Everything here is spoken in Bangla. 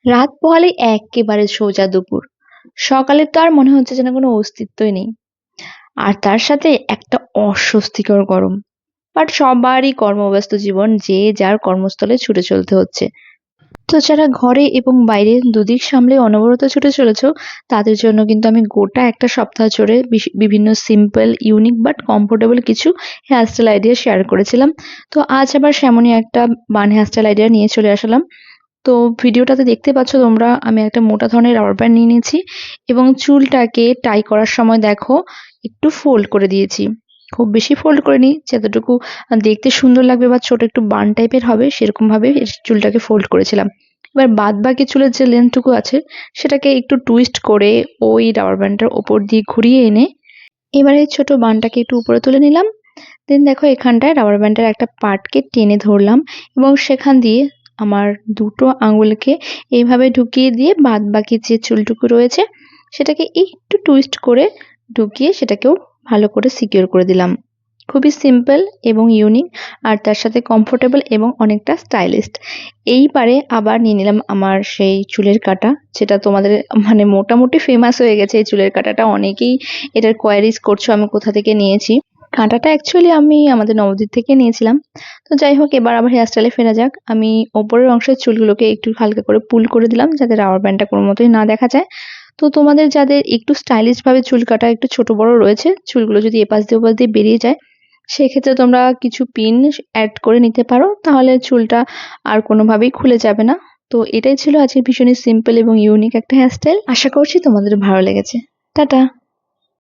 রাত পোহালে এক্কেবারে সোজা দুপুর। সকালের তো আর মনে হচ্ছে যেন কোনো অস্তিত্বই নেই। আর তার সাথে একটা অস্বস্তিকর গরম। বাট সবারই কর্মব্যস্ত জীবন, যে যার কর্মস্থলে ছুটে চলতে হচ্ছে। তো যারা ঘরে এবং বাইরে দুদিক সামলে অনবরত ছুটে চলেছো, তাদের জন্য কিন্তু আমি গোটা একটা সপ্তাহ জুড়ে বিভিন্ন সিম্পল, ইউনিক বাট কমফোর্টেবল কিছু হেয়ারস্টাইল আইডিয়া শেয়ার করেছিলাম। তো আজ আবার সেমনই একটা বান হেয়ারস্টাইল আইডিয়া নিয়ে চলে আসলাম। তো ভিডিওটাতে দেখতে পাচ্ছ তোমরা, আমি একটা মোটা ধরনের রাবার ব্যান্ড নিয়ে নিয়েছি এবং চুলটাকে টাই করার সময় দেখো একটু ফোল্ড করে দিয়েছি। খুব বেশি ফোল্ড করিনি, যতটুকু দেখতে সুন্দর লাগবে বা ছোট একটু বান টাইপের হবে সেরকম ভাবে চুলটাকে ফোল্ড করেছিলাম। এবার বাদ বাকি চুলের যে লেন্থটুকু আছে সেটাকে একটু টুইস্ট করে ওই রাবার ব্যান্ডটার ওপর দিয়ে ঘুরিয়ে এনে এবারে ছোট বানটাকে একটু উপরে তুলে নিলাম। দেন দেখো এখানটায় রাবার ব্যান্ডের একটা পার্টকে টেনে ধরলাম এবং সেখান দিয়ে আমার দুটো আঙুলকে এইভাবে ঢুকিয়ে দিয়ে বাদ বাকি যে চুলটুকু রয়েছে সেটাকে একটু টুইস্ট করে ঢুকিয়ে সেটাকেও ভালো করে সিকিউর করে দিলাম। খুবই সিম্পল এবং ইউনিক, আর তার সাথে কমফোর্টেবল এবং অনেকটা স্টাইলিস্ট। এইবারে আবার নিয়ে নিলাম আমার সেই চুলের কাঁটা, যেটা তোমাদের মানে মোটামুটি ফেমাস হয়ে গেছে। এই চুলের কাঁটাটা অনেকেই এটার কোয়ারিজ করছো আমি কোথা থেকে নিয়েছি। কাঁটাটা অ্যাকচুয়ালি আমি আমাদের নবদ্বীপ থেকে নিয়েছিলাম। তো যাই হোক, এবার আবার হেয়ার স্টাইলে ফেরা যাক। আমি ওপরের অংশের চুলগুলোকে একটু হালকা করে পুল করে দিলাম যাতে রাবার ব্যান্ডটা কোনো মতোই না দেখা যায়। তো তোমাদের যাদের একটু স্টাইলিশ ভাবে চুল কাটা একটু ছোট বড় রয়েছে, চুলগুলো যদি এপাশ দিয়ে ওপাশ দিয়ে বেরিয়ে যায়, সেক্ষেত্রে তোমরা কিছু পিন অ্যাড করে নিতে পারো, তাহলে চুলটা আর কোনোভাবেই খুলে যাবে না। তো এটাই ছিল আজকের ভীষণই সিম্পল এবং ইউনিক একটা হেয়ার স্টাইল। আশা করছি তোমাদের ভালো লেগেছে। টাটা।